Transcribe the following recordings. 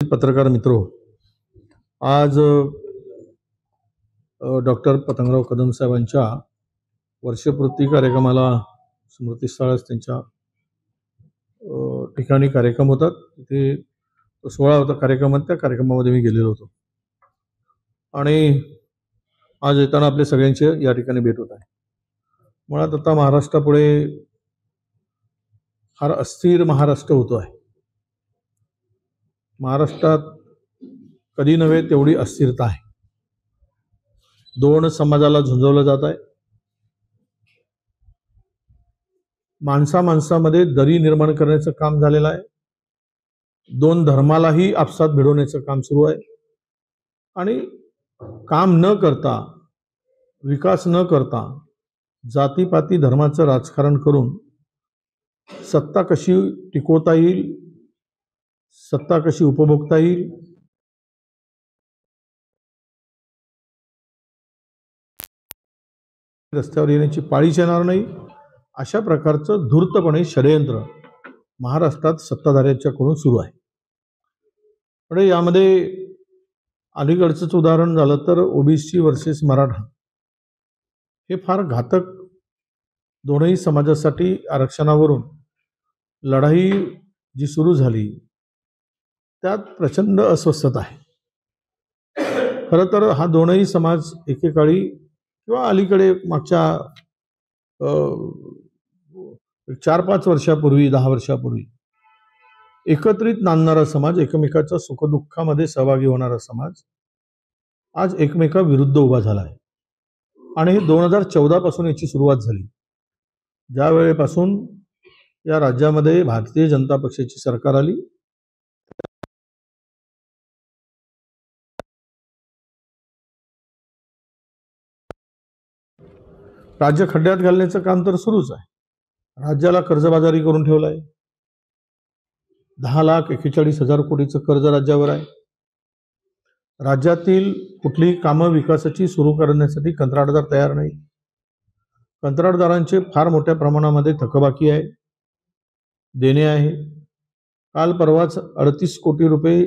पत्रकार मित्रो, आज डॉक्टर पतंगराव कदम साहेबांच्या वर्षपूर्ती कार्यक्रमाला स्मृतीस्थळास त्यांच्या ठिकाणी कार्यक्रम होतात. तिथे 16 होता कार्यक्रमात, त्या कार्यक्रमामध्ये मी गेलेलो होतो आणि आज येताना आपल्या सगळ्यांची या ठिकाणी भेट होत आहे. मुळात आता महाराष्ट्रापुढे फार अस्थिर महाराष्ट्र होतो आहे. महाराष्ट्रात कधी नव्हे तेवढी अस्थिरता आहे. दोन समाजाला झुंजवलं जात आहे. माणसामध्ये दरी निर्माण करण्याचं काम झालेलं आहे. दोन धर्मालाही आपसात भिडवण्याचं काम सुरू आहे आणि काम न करता, विकास न करता, जातीपाती धर्माचं राजकारण करून सत्ता कशी टिकवता येईल, सत्ता कशी उपभोगता येईल, रस्त्यावर येण्याची पाळीच येणार नाही, अशा प्रकारचं धूर्तपणे षडयंत्र महाराष्ट्रात सत्ताधाऱ्यांच्याकडून सुरू आहे. पण यामध्ये अलीकडचंच उदाहरण झालं तर ओबीसी वर्सेस मराठा हे फार घातक, दोनही समाजासाठी आरक्षणावरून लढाई जी सुरू झाली त्यात प्रचंड अस्वस्थता आहे. खरं तर हा दोनही समाज एकेकाळी किंवा अलीकडे मागच्या 4-5 वर्षापूर्वी, 10 वर्षापूर्वी एकत्रित नांदणारा समाज, एकमेकाच्या सुखदुःखामध्ये सहभागी होणारा समाज आज एकमेकाविरुद्ध उभा झाला आहे. आणि हे 2014 पासून याची सुरुवात झाली. ज्या वेळेपासून या राज्यामध्ये भारतीय जनता पक्षाची सरकार आली, राज्य खड्ड्यात घालण्याचं काम तर सुरूच आहे. राज्याला कर्जबाजारी करून ठेवलं आहे. 10,41,000 कोटीचं कर्ज राज्यावर आहे. राज्यातील कुठलीही कामं विकासाची सुरू करण्यासाठी कंत्राटदार तयार नाही. कंत्राटदारांचे फार मोठ्या प्रमाणामध्ये थकबाकी आहे, देणे आहे. काल परवाच 38 कोटी रुपये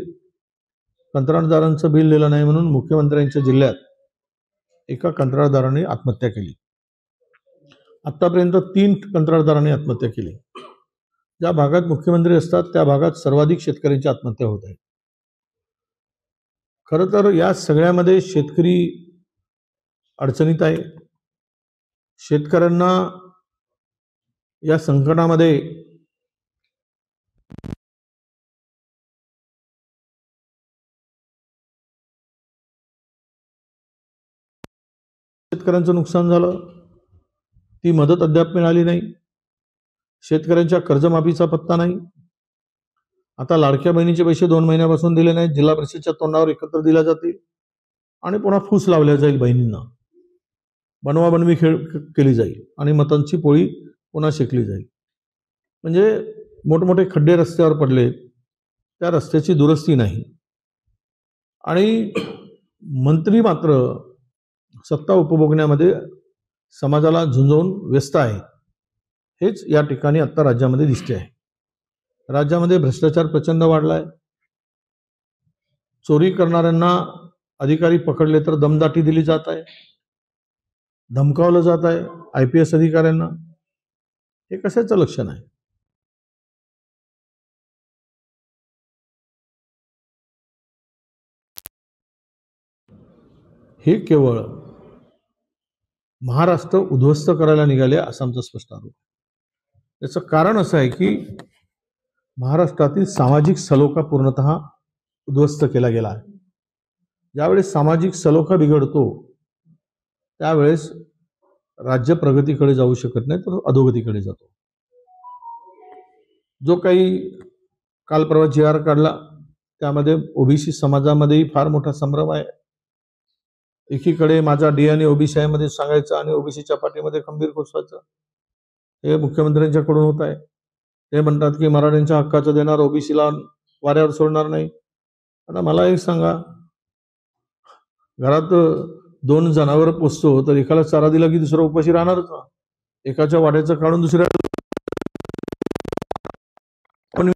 कंत्राटदारांचं बिल दिलं नाही म्हणून मुख्यमंत्र्यांच्या जिल्ह्यात एका कंत्राटदाराने आत्महत्या केली. आतापर्यंत 3 कंत्राटदारांनी आत्महत्या केली. ज्या भागात मुख्यमंत्री असतात त्या भागात सर्वाधिक शेतकऱ्यांची आत्महत्या होत आहे. खरं तर या सगळ्यामध्ये शेतकरी अडचणीत आहे. शेतकऱ्यांना या संकटामध्ये शेतकऱ्यांचं नुकसान झालं, ती मदत अद्याप मिळाली नाही. शेतकऱ्यांच्या कर्जमाफीचा पत्ता नाही. आता लाडक्या बहिणीचे पैसे 2 महिन्यापासून दिले नाहीत. जिल्हा परिषदेच्या तोंडावर एकत्र दिल्या जातील आणि पुन्हा फूस लावल्या जाईल. बहिणींना बनवाबनवी केली जाईल आणि मतांची पोळी पुन्हा शेकली जाईल. म्हणजे मोठमोठे खड्डे रस्त्यावर पडले, त्या रस्त्याची दुरुस्ती नाही आणि मंत्री मात्र सत्ता उपभोगण्यामध्ये समाजाला झुंजवून व्यस्त आहे. हेच या ठिकाणी आता राज्यामध्ये दिसते आहे. राज्यामध्ये भ्रष्टाचार प्रचंड वाढलाय. चोरी करणाऱ्यांना अधिकारी पकडले तर दमदाटी दिली जात आहे, धमकावलं जात आहे IPS अधिकाऱ्यांना. हे कशाचं लक्षण आहे? हे केवळ महाराष्ट्र उद्ध्वस्त करायला निघाले असं आमचं स्पष्ट आरोप. याचं कारण असं आहे की महाराष्ट्रातील सामाजिक सलोखा पूर्णतः उद्ध्वस्त केला गेला आहे. ज्यावेळेस सामाजिक सलोखा बिघडतो त्यावेळेस राज्य प्रगतीकडे जाऊ शकत नाही, तर अधोगतीकडे जातो. जो काही काल परवा GR काढला त्यामध्ये ओबीसी समाजामध्येही फार मोठा संभ्रम आहे. एकीकडे माझा DNA ओबीसी मध्ये सांगायचं आणि ओबीसीच्या पाठीमध्ये खंबीर घोषवायचं, हे मुख्यमंत्र्यांच्याकडून होत आहे. ते म्हणतात की मराठ्यांच्या हक्काचं देणार, ओबीसीला वाऱ्यावर सोडणार नाही. आता मला एक सांगा, घरात 2 जनावर पोसतो तर एकाला चारा दिला की दुसरा उपाशी राहणारच ना. एकाच्या वाट्याचं काढून दुसऱ्या पण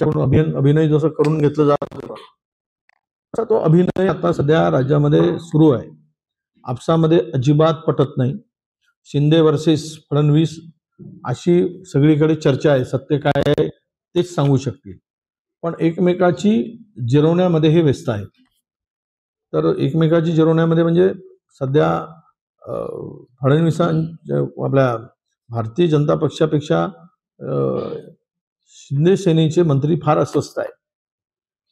अभिनय जसं करून घेतलं जात होतं तसा तो अभिनय आता सध्या राज्यामध्ये सुरू आहे. आपसामध्ये अजिबात पटत नाही. शिंदे वर्सेस फडणवीस अशी सगळीकडे चर्चा आहे. सत्य काय आहे तेच सांगू शकतील, पण एकमेकाची जिरवण्यामध्ये हे व्यस्त आहेत. तर एकमेकाची जिरवण्यामध्ये म्हणजे सध्या फडणवीसांच्या आपल्या भारतीय जनता पक्षापेक्षा शिंदे सेनेचे मंत्री फार अस्वस्थ आहेत.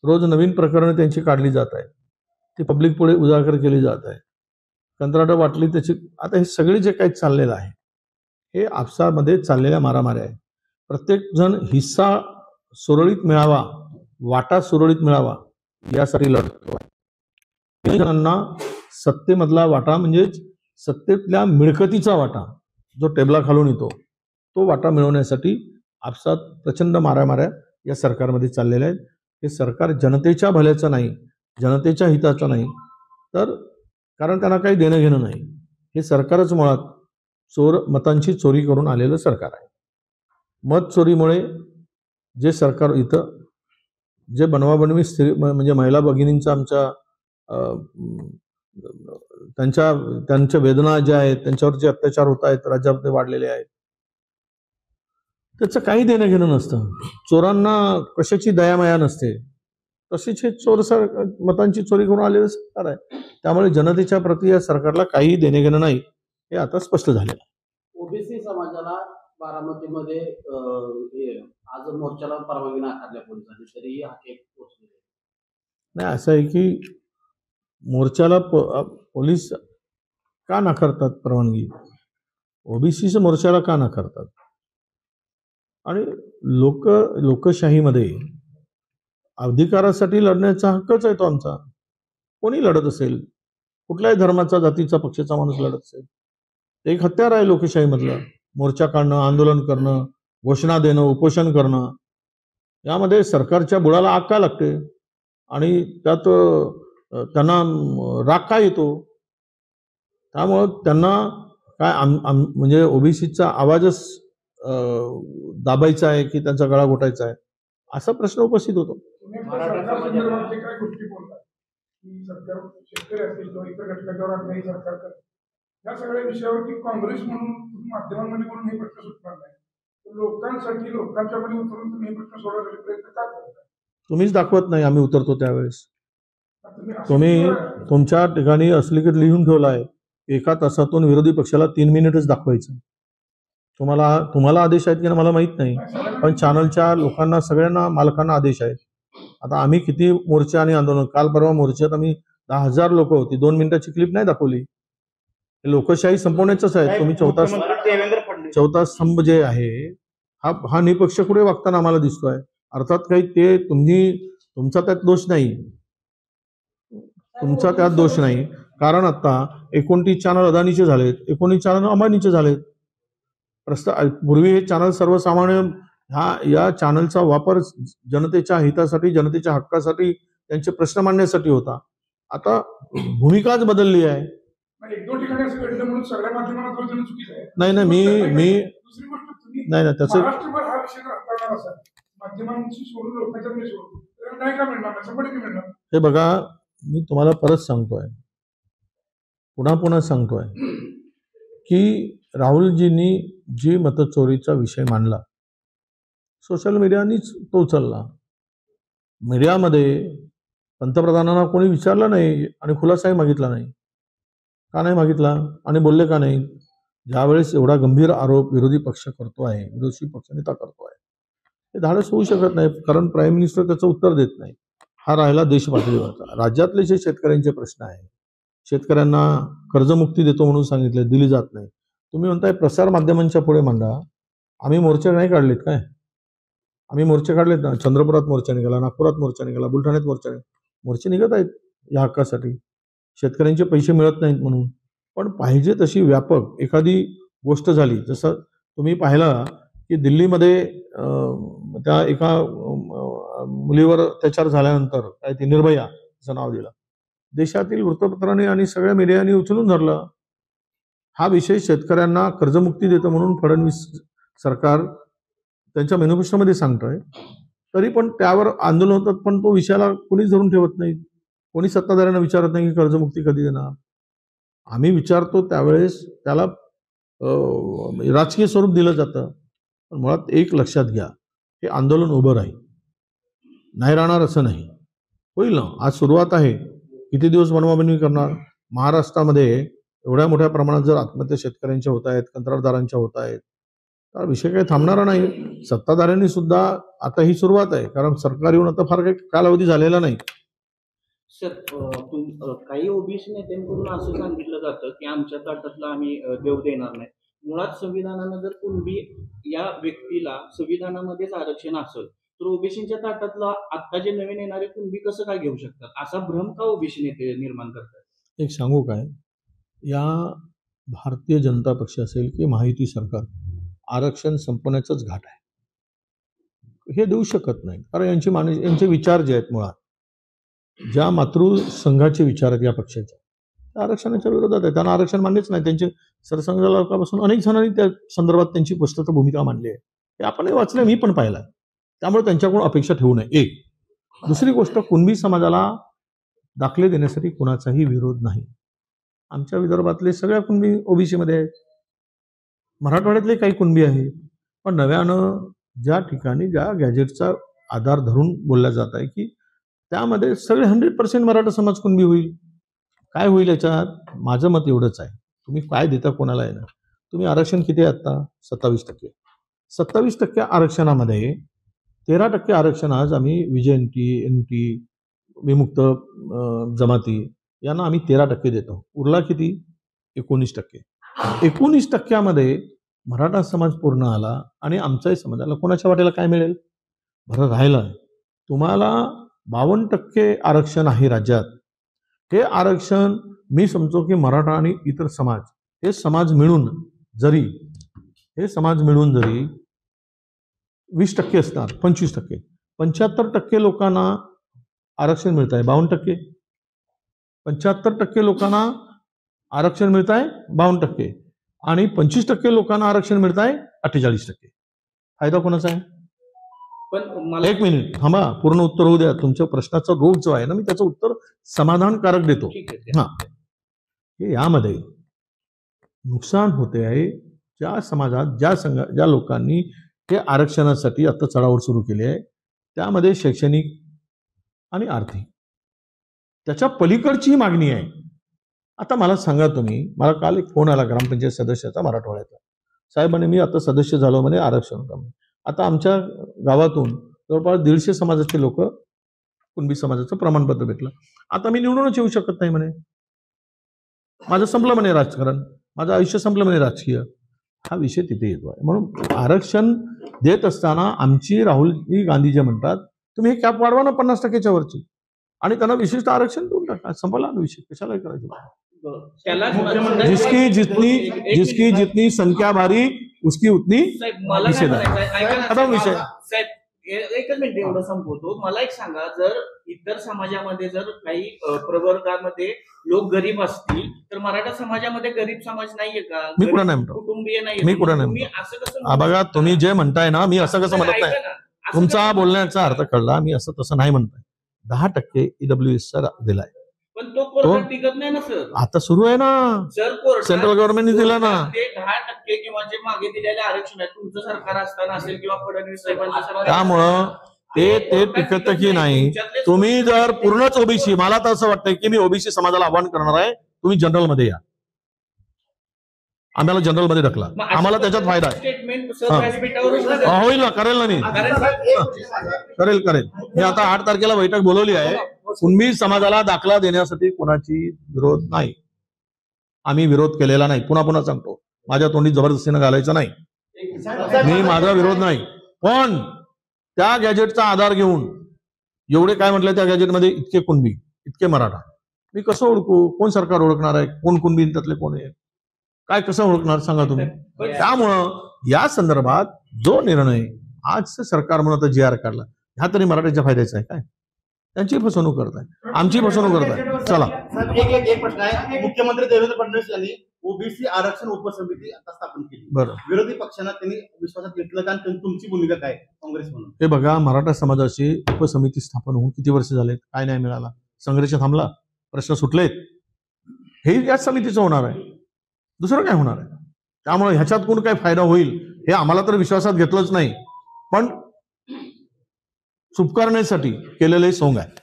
रोज नवीन प्रकरणं त्यांची काढली जात आहेत, ती पब्लिक पुढे उजागर केली जात आहे. कंत्राटं वाटली त्याची. आता हे सगळे जे काही चाललेलं आहे हे आपसामध्ये चाललेल्या मारामाऱ्या आहे. प्रत्येक जण हिस्सा सुरळीत मिळावा, वाटा सुरळीत मिळावा यासाठी लढतो आहे. जणांना सत्तेमधला वाटा म्हणजे सत्तेतल्या मिळकतीचा वाटा जो टेबलाखालून येतो तो वाटा मिळवण्यासाठी आपसात प्रचंड मारामाऱ्या या सरकारमध्ये चाललेल्या आहेत. हे सरकार जनतेच्या भल्याचं नाही, जनतेच्या हिताचं नाही, तर कारण त्यांना काही देणं घेणं नाही. हे सरकारच मुळात मतांची चोरी करून आलेलं सरकार आहे. मत चोरीमुळे जे सरकार इथं जे बनवाबनवी म्हणजे महिला भगिनींचा आमच्या त्यांच्या वेदना ज्या आहेत, त्यांच्यावर जे अत्याचार होत आहेत राज्यामध्ये वाढलेले आहेत, त्याचं काही देणं घेणं नसतं. चोरांना कशाची दयामाया नसते, तशीच हे चोर मतांची चोरी करून आलेलं सरकार आहे. त्यामुळे जनतेच्या प्रती या सरकारला काही देणे घेणं नाही हे आता स्पष्ट झालेलं आहे. ओबीसी समाजाला बारामतीमध्ये आज मोर्चाला परवानगी नाकारल्या पोलिसांनी, तरीही हाकेक पोहोचले नाही. असं आहे की मोर्चाला पोलीस का नाकारतात परवानगी? ओबीसीच्या मोर्चाला का नाकारतात? आणि लोकशाहीमध्ये अधिकारासाठी लढण्याचा हक्कच आहे तो आमचा. कोणी लढत असेल, कुठल्याही धर्माचा जातीचा पक्षाचा माणूस लढत असेल, एक हत्यार आहे लोकशाहीमधलं. मोर्चा काढणं, आंदोलन करणं, घोषणा देणं, उपोषण करणं, यामध्ये सरकारच्या बुडाला आग का लागते आणि त्यात त्यांना राग का येतो? त्यामुळं त्यांना काय म्हणजे ओबीसीचा आवाजच दाबायचा आहे की त्यांचा गळा घोटायचा आहे असा प्रश्न उपस्थित होतो. या सगळ्या विषयावरती काँग्रेस म्हणून माध्यमांमध्ये बोलून हे प्रश्न सुटणार नाही. लोकांसाठी लोकांच्या मध्ये उतरून तुम्ही हे प्रश्न सोडवण्याचा प्रयत्न का करता? तुम्हीच दाखवत नाही. आम्ही उतरतो त्यावेळेस. तुम्ही तुमच्या ठिकाणी असलीकडे लिहून ठेवला आहे, 1 तासातून विरोधी पक्षाला 3 मिनिटच दाखवायचं. तुम्हाला आदेश आहेत की मला माहित नाही, पण चॅनलच्या लोकांना सगळ्यांना मालकांना आदेश आहेत. आता आम्ही किती मोर्चा आणि आंदोलन, काल परवा मोर्चात आम्ही 10,000 लोक होती, 2 मिनिटाची क्लिप नाही दाखवली. लोकशाही संपवण्याचंच आहे. तुम्ही चौथा स्तंभ जे आहे हा निपक्ष कुठे वागताना आम्हाला दिसतोय. अर्थात काही ते तुमचा त्यात दोष नाही, तुमचा त्यात दोष नाही. कारण आता 29 चॅनल अदानीचे झालेत, 19 चॅनल अंबानीचे झालेत. पूर्वी हे चॅनल सर्वसामान्य या चॅनलचा वापर जनतेच्या हितासाठी, जनतेच्या हक्कासाठी, त्यांचे प्रश्न मांडण्यासाठी होता. आता भूमिकाच बदलली आहे. नाही नाही मी नाही नाही त्याचं हे बघा, मी तुम्हाला परत सांगतोय, पुन्हा सांगतोय की राहुलजींनी जी मतचोरीचा विषय मांडला, सोशल मीडियानीच तो उचलला. मीडियामध्ये पंतप्रधानांना कोणी विचारलं नाही आणि खुलासाही मागितला नाही. का नाही मागितला आणि बोलले का नाही? ज्यावेळेस एवढा गंभीर आरोप विरोधी पक्ष करतो आहे, विरोधी पक्षनेता करतो आहे, हे धाडस होऊ शकत नाही, कारण प्राईम मिनिस्टर त्याचं उत्तर देत नाही. हा राहिला देश पातळीवरचा. राज्यातले जे शेतकऱ्यांचे प्रश्न आहे, शेतकऱ्यांना कर्जमुक्ती देतो म्हणून सांगितले, दिली जात नाही. तुम्ही म्हणताय प्रसार माध्यमांच्या पुढे मांडा. आम्ही मोर्चे नाही काढलेत काय? आम्ही मोर्चे काढलेत ना. चंद्रपुरात मोर्चा निघाला, नागपुरात मोर्चा निघाला, बुलढाण्यात मोर्चे निघत आहेत या हक्कासाठी. शेतकऱ्यांचे पैसे मिळत नाहीत म्हणून. पण पाहिजे तशी व्यापक एखादी गोष्ट झाली, जसं तुम्ही पाहिलं की दिल्लीमध्ये त्या एका मुलीवर अत्याचार झाल्यानंतर काय ती निर्भया असं नाव दिलं, देशातील वृत्तपत्रांनी आणि सगळ्या मीडियाने उचलून धरलं. हा विषय शेतकऱ्यांना कर्जमुक्ती देतं म्हणून फडणवीस सरकार त्यांच्या मॅनिफेस्टोमध्ये सांगतोय. तरी पण त्यावर आंदोलन होतात, पण तो विषयाला कोणीच धरून ठेवत नाही. कोणी सत्ताधाऱ्यांना विचारत नाही की कर्जमुक्ती कधी देणार. आम्ही विचारतो त्यावेळेस त्याला राजकीय स्वरूप दिलं जातं. पण मुळात एक लक्षात घ्या, हे आंदोलन उभं राहील, नाही राहणार असं नाही. होईल ना, आज सुरुवात आहे. किती दिवस बनवाबनवी करणार? महाराष्ट्रामध्ये एवढ्या मोठ्या प्रमाणात जर आत्महत्या शेतकऱ्यांच्या होत आहेत, कंत्राटदारांच्या होत आहेत, तर विषय काही थांबणारा नाही. सत्ताधाऱ्यांनी सुद्धा आता ही सुरुवात आहे, कारण सरकार येऊन आता फार काही कालावधी झालेला नाही. सर, काही ओबीसी नेत्यांकडून असं सांगितलं जातं की आमच्या ताटातला आम्ही देव देणार नाही. मुळात संविधानानं जर कुणबी या व्यक्तीला संविधानामध्येच आरक्षण असेल तर ओबीसीच्या ताटातला आता जे नवीन येणारे कुणबी कसं काय घेऊ शकतात, असा भ्रम का ओबीसी नेते निर्माण करतात? एक सांगू काय, या भारतीय जनता पक्ष असेल की महायुती सरकार, आरक्षण संपण्याचंच घाट आहे. हे देऊ शकत नाही, कारण यांचे विचार जे आहेत, मुळात ज्या मातृसंघाचे विचार आहेत या पक्षाचे, त्या आरक्षणाच्या विरोधात आहे. त्यांना आरक्षण मान्यच नाही. त्यांचे सरसंघापासून अनेक जणांनी त्या संदर्भात त्यांची स्पष्ट भूमिका मांडली आहे. हे आपणही वाचलंय, मी पण पाहिलं. त्यामुळे त्यांच्याकडून अपेक्षा ठेवू नये. एक दुसरी गोष्ट, कुणबी समाजाला दाखले देण्यासाठी कुणाचाही विरोध नाही. आमच्या विदर्भातले सगळ्या कुणबी ओबीसीमध्ये आहेत, मराठवाड्यातले काही कुणबी आहे. पण नव्यानं ज्या ठिकाणी ज्या गॅजेटचा आधार धरून बोलल्या जात आहे की त्यामध्ये सगळे 100% मराठा समाज कुणबी होईल. काय होईल याच्यात? माझं मत एवढंच आहे, तुम्ही काय देता कोणाला येणार. तुम्ही आरक्षण किती आहे आता? 27%. 27% आरक्षणामध्ये 13% आरक्षण आज आम्ही विजयंती, एनटी, विमुक्त जमाती यांना आम्ही 13% देतो. उरला किती? 19%. 19%मध्ये मराठा समाज पूर्ण आला आणि आमचाही समाजाला कोणाच्या वाट्याला काय मिळेल? बरं राहिलं, तुम्हाला 52% आरक्षण आहे राज्यात. हे आरक्षण मी समजतो की मराठा आणि इतर समाज हे समाज मिळून जरी 20% असणार, 25%, 75% लोकांना आरक्षण मिळत आहे. 52%, 75% लोकांना आरक्षण मिळत आहे 52%, आणि 25% लोकांना आरक्षण मिळत आहे 48%. फायदा कोणाचा आहे? पण मला एक मिनिट थांबा, पूर्ण उत्तर होऊ द्या. तुमच्या प्रश्नाचा रोग जो आहे ना, मी त्याचं उत्तर समाधानकारक देतो. ठीक आहे. हा, हे यामध्ये नुकसान होते आहे ज्या समाजात ज्या लोकांनी हे आरक्षणासाठी आता चढाओढ सुरू केली आहे, त्यामध्ये शैक्षणिक आणि आर्थिक त्याच्या पलीकडची ही मागणी आहे. आता मला सांगा तुम्ही, मला काल एक फोन आला ग्रामपंचायत सदस्याचा मराठवाड्याचा. साहेबांनी मी आता सदस्य झालो म्हणे, आरक्षण होतं म्हणे. आता आमच्या गावातून जवळपास 150 समाजाचे लोक कुणबी समाजाचं प्रमाणपत्र भेटलं. आता मी निवडूनच येऊ शकत नाही म्हणे. माझं संपलं म्हणे राजकारण, माझं आयुष्य संपलं म्हणे राजकीय. हा विषय तिथे येतो आहे. म्हणून आरक्षण देत असताना आमची राहुलजी गांधी जे म्हणतात, तुम्ही हे कॅप वाढवा ना 50%च्या वरची आणि त्यांना विशिष्ट आरक्षण देऊन टाका, संपला ना विषय. कशाला करायचं? त्याला जिसकी जितनी संख्या भारी उसकी उतनी साहेब, मला काय निषेध आहे. म्हणायचं आहे, ऐका ना, आता विषय साहेब, एकच मिनिट एवढं संपवतो. मला एक सांगा, जर इतर समाजामध्ये जर काही प्रवर्गामध्ये लोक गरीब असतील तर मराठा समाजामध्ये गरीब समाज नाहीये का? मी कुठं नाही म्हणतो, कुटुंबीय नाहीये. मी कुठं नाही तुम्ही म्हणतो. असं कसं बघा, तुम्ही जे म्हणताय ना, मी असं कसं म्हणत नाही. ऐका ना, असं तुमचा कसं- बोलण्याचा अर्थ कळला, मी असं तसं नाही म्हणताय. 10% ईडब्ल्यूएसचा दिलाय, पण तो कोर्टात टिकत नाही ना सर. आता सुरू आहे ना, सर कोर्टात सेंट्रल गव्हर्नमेंटने दिला ना. ते 10% किंवा जे मागे दिलेले आरक्षण आहे, तुमचं सरकार असताना असेल किंवा फडणवीस साहेबांचं सरकार, त्यामुळं ते टिकत की नाही. तुम्ही जर पूर्णच ओबीसी, मला तर असं वाटतंय की मी ओबीसी समाजाला आव्हान करणार आहे, तुम्ही जनरल मध्ये या, आम्हाला जनरल मध्ये ढकला, आम्हाला त्याच्यात फायदा आहे. स्टेटमेंट हा. सर व्यासपीठावरच नका. होईल ना, करेल ना, मी करेल. मी आता 8 तारखेला बैठक बोलवली आहे. कुणबी समाजाला दाखला देण्यासाठी कोणाची विरोध नाही, आम्ही विरोध केलेला नाही. पुन्हा सांगतो, माझ्या तोंडी जबरदस्तीनं घालायचं नाही. मी माझा विरोध नाही. पण त्या गॅजेटचा आधार घेऊन एवढे काय म्हटलं, त्या गॅजेटमध्ये इतके कुणबी, इतके मराठा, मी कसं ओळखू? कोण सरकार ओळखणार आहे कोण कुणबी त्यातले कोण आहे? काय कसं ओळखणार सांगा तुम्ही? त्यामुळं या संदर्भात जो निर्णय आज सरकार म्हणून जी आर काढला, ह्या तरी मराठ्याच्या फायद्याचा आहे काय? त्यांची फसवणूक करताय, आमची फसवणूक करताय. चला, एक प्रश्न आहे. मुख्यमंत्री देवेंद्र फडणवीस यांनी ओबीसी आरक्षण उपसमिती आता स्थापन केली. बरं, विरोधी पक्षांना त्यांनी विश्वासात घेतलं का? आणि तुमची भूमिका काय काँग्रेस म्हणून? हे बघा, मराठा समाजाची उपसमिती स्थापन होऊन किती वर्ष झालेत, काय नाही मिळाला, संघर्ष थांबला, प्रश्न सुटलेत, हे याच समितीचं होणार आहे, दुसरं काय होणार आहे? त्यामुळे ह्याच्यात कोण काय फायदा होईल हे आम्हाला तर विश्वासात घेतलंच नाही, पण चूप करण्यासाठी केलेलं हे सोंग आहे.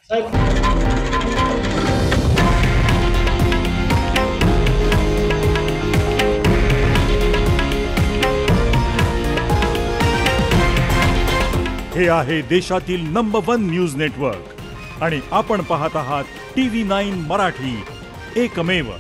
हे आहे देशातील नंबर 1 न्यूज नेटवर्क आणि आपण पाहत आहात TV9 मराठी, एकमेव.